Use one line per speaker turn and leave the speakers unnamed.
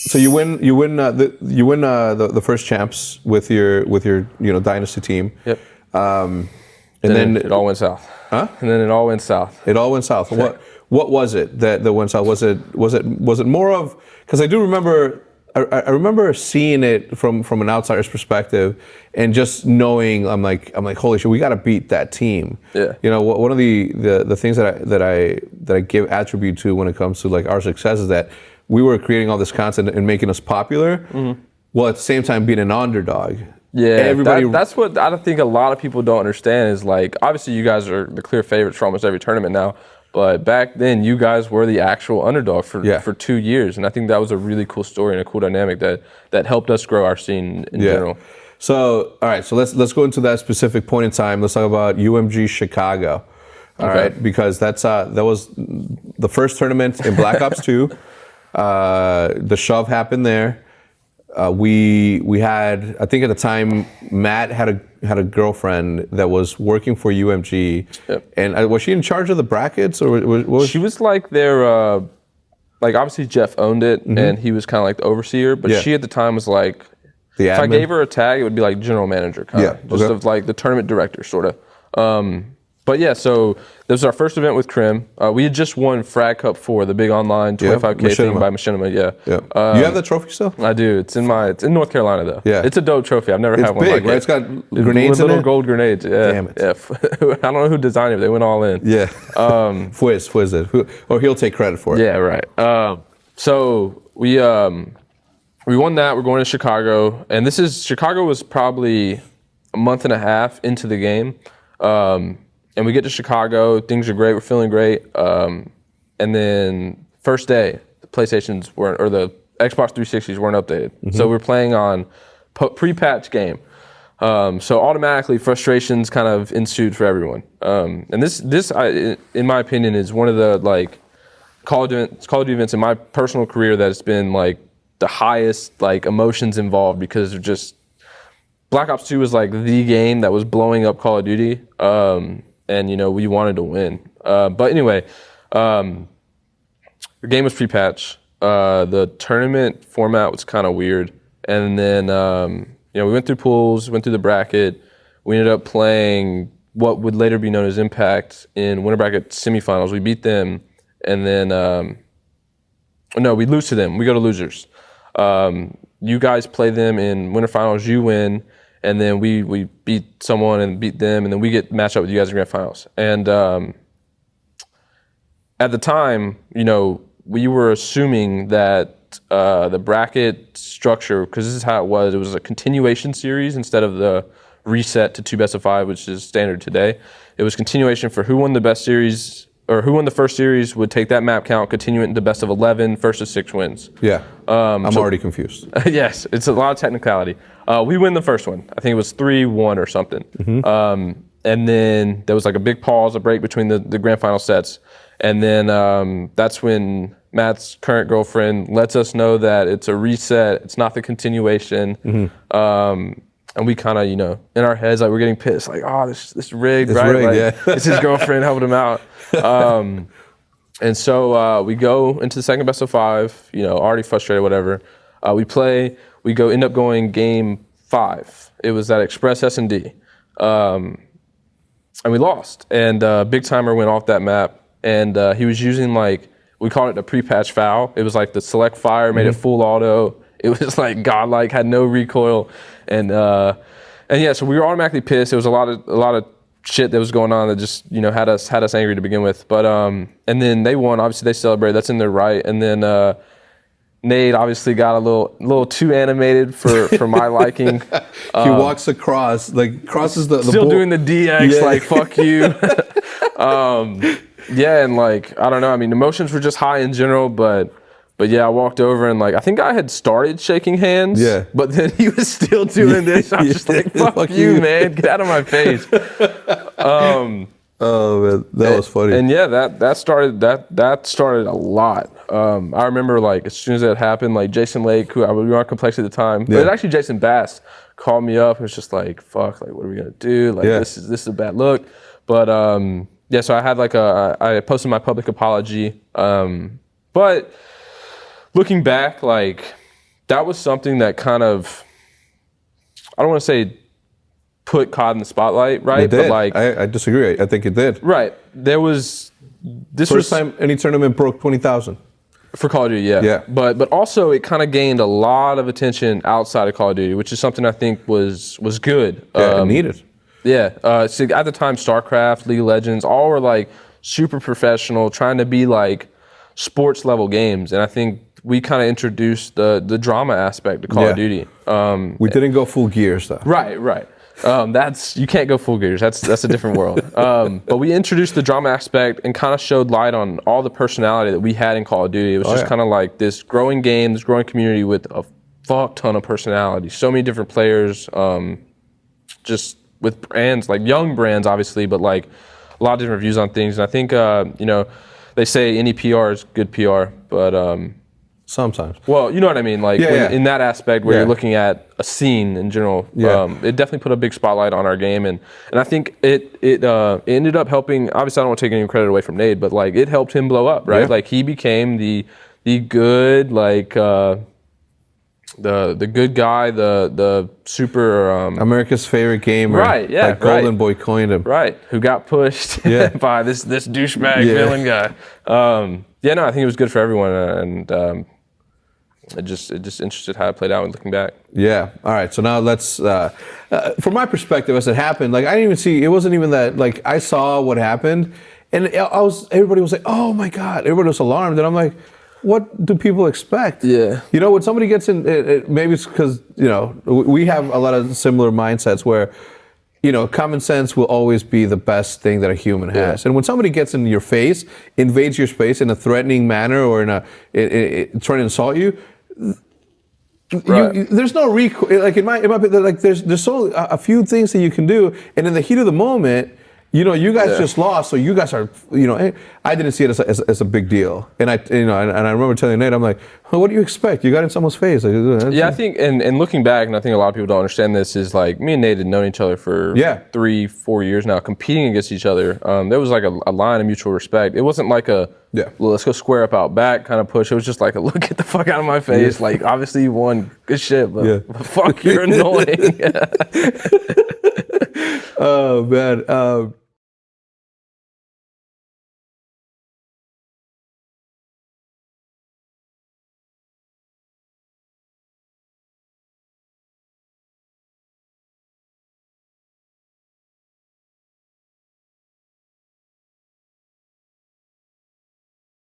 So you win the first champs with your dynasty team.
Yep.
And then
it all went south.
Huh?
And then it all went south.
It all went south. What was it that went south? Was it more of, because I do remember. I remember seeing it from an outsider's perspective, and just knowing I'm like holy shit, we got to beat that team.
Yeah.
One of the things that I give attribute to when it comes to like our success is that we were creating all this content and making us popular, while at the same time being an underdog.
Yeah, that's what I think a lot of people don't understand is like, obviously you guys are the clear favorites for almost every tournament now. But back then, you guys were the actual underdog for 2 years, and I think that was a really cool story and a cool dynamic that helped us grow our scene in general.
So, all right, so let's go into that specific point in time. Let's talk about UMG Chicago, all right, because that was the first tournament in Black Ops 2. The shove happened there. We had, I think at the time, Matt had a girlfriend that was working for UMG, and was she in charge of the brackets, or was
she was like their like obviously Jeff owned it, and he was kind of like the overseer, but she at the time was like
the
if
admin?
I gave her a tag, it would be like general manager kind of, just of like the tournament director sort of. But yeah, so this was our first event with Crim. We had just won Frag Cup 4, the big online 25K thing by Machinima. Yeah.
You have that trophy still?
I do. It's in North Carolina though.
Yeah.
It's a dope trophy. I've never had one like
right?
it.
It's got grenades in it?
Little gold grenades. Yeah.
Damn it.
Yeah. I don't know who designed it. They went all in.
Yeah. Fwiz did. Or he'll take credit for it.
Yeah. Right. So we won that. We're going to Chicago, and Chicago was probably a month and a half into the game. And we get to Chicago, things are great, we're feeling great. And then first day, the PlayStations weren't, or the Xbox 360s weren't updated. So we're playing on pre-patch game. So automatically frustrations kind of ensued for everyone. And this in my opinion, is one of the like Call of Duty events in my personal career that has been like the highest like emotions involved, because of just Black Ops 2 was like the game that was blowing up Call of Duty. And we wanted to win. But anyway, the game was pre-patch. The tournament format was kind of weird. And then, we went through pools, went through the bracket. We ended up playing what would later be known as Impact in winter bracket semifinals. We beat them, and then, we lose to them. We go to losers. You guys play them in winter finals, you win. And then we beat someone and beat them, and then we get matched up with you guys in grand finals. And at the time, we were assuming that the bracket structure, because this is how it was a continuation series instead of the reset to 2 best of 5, which is standard today. It was continuation for who won the best series, or who won the first series would take that map count, continue it into best of 11, first of 6 wins.
Yeah, I'm already confused.
Yes, it's a lot of technicality. We win the first one. I think it was 3-1 or something. And then there was like a big pause, a break between the grand final sets. And then that's when Matt's current girlfriend lets us know that it's a reset. It's not the continuation. And we kind of, in our heads, like we're getting pissed, like, oh, this rigged, right?
Rigged,
like,
yeah.
It's his girlfriend helping him out. And so we go into the second best of 5, already frustrated, whatever. We end up going game 5. It was at Express S&D. And we lost. And Big Timer went off that map. And he was using we called it a pre-patch foul. It was like the select fire, made it full auto. It was like godlike, had no recoil. And yeah, so we were automatically pissed. There was a lot of shit that was going on that just, had us angry to begin with. But and then they won. Obviously, they celebrated. That's in their right. And then NADE obviously got a little too animated for my liking.
He walks across, crosses the
still
board.
Doing the DX, fuck you. Yeah, and I don't know. I mean, emotions were just high in general, but yeah, I walked over and I think I had started shaking hands.
Yeah.
But then he was still doing this. I'm just like, fuck you, man. Get out of my face.
Oh man, that was funny.
And yeah, that started a lot. I remember as soon as that happened, Jason Lake, who we were on Complexity at the time, but it was actually Jason Bass called me up and was just like, fuck, what are we gonna do? This is a bad look. But yeah, so I had I posted my public apology. But looking back, that was something that kind of, I don't want to say put COD in the spotlight, right?
It did.
But like,
I disagree. I think it did.
Right. This
First time any tournament broke 20,000.
For Call of Duty, yeah.
Yeah.
But also it kind of gained a lot of attention outside of Call of Duty, which is something I think was good.
Yeah, needed.
Yeah. So at the time, StarCraft, League of Legends, all were like super professional, trying to be like sports level games. And I think we kind of introduced the drama aspect to Call of Duty.
We didn't go full Gears though.
Right. You can't go full Gears. That's a different world. But we introduced the drama aspect and kind of showed light on all the personality that we had in Call of Duty. It was just kind of like this growing game, this growing community with a fuck ton of personality. So many different players, just with brands, like young brands, obviously, but like a lot of different views on things. And I think, they say any PR is good PR, but
sometimes.
Well, you know what I mean. Like in that aspect where you're looking at a scene in general, it definitely put a big spotlight on our game, and I think it ended up helping. Obviously, I don't want to take any credit away from Nade, but like it helped him blow up, right? Yeah. Like he became the good, like the good guy, the super
America's favorite gamer,
right? Yeah,
like Golden Boy coined him,
right? Who got pushed by this douchebag villain guy. No, I think it was good for everyone, and it just interested how it played out looking back.
Yeah. All right. So now let's, from my perspective, as it happened, like I didn't even see. It wasn't even that. Like I saw what happened, and everybody was like, "Oh my God!" Everybody was alarmed, and I'm like, "What do people expect?"
Yeah.
You know, when somebody gets in, maybe it's because we have a lot of similar mindsets where, common sense will always be the best thing that a human has. And when somebody gets in your face, invades your space in a threatening manner or trying to insult you, there's no recourse. Like there's so a few things that you can do, and in the heat of the moment, you guys just lost, so you guys are, I didn't see it as a big deal, and I remember telling Nate, I'm like, well, what do you expect? You got in someone's face. Like,
I think, and looking back, and I think a lot of people don't understand this, is like me and Nate had known each other for 3-4 years now, competing against each other. There was like a line of mutual respect. It wasn't like well, let's go square up out back kind of push. It was just like look, get the fuck out of my face. Like obviously you won, good shit, but fuck, you're annoying.
Oh man.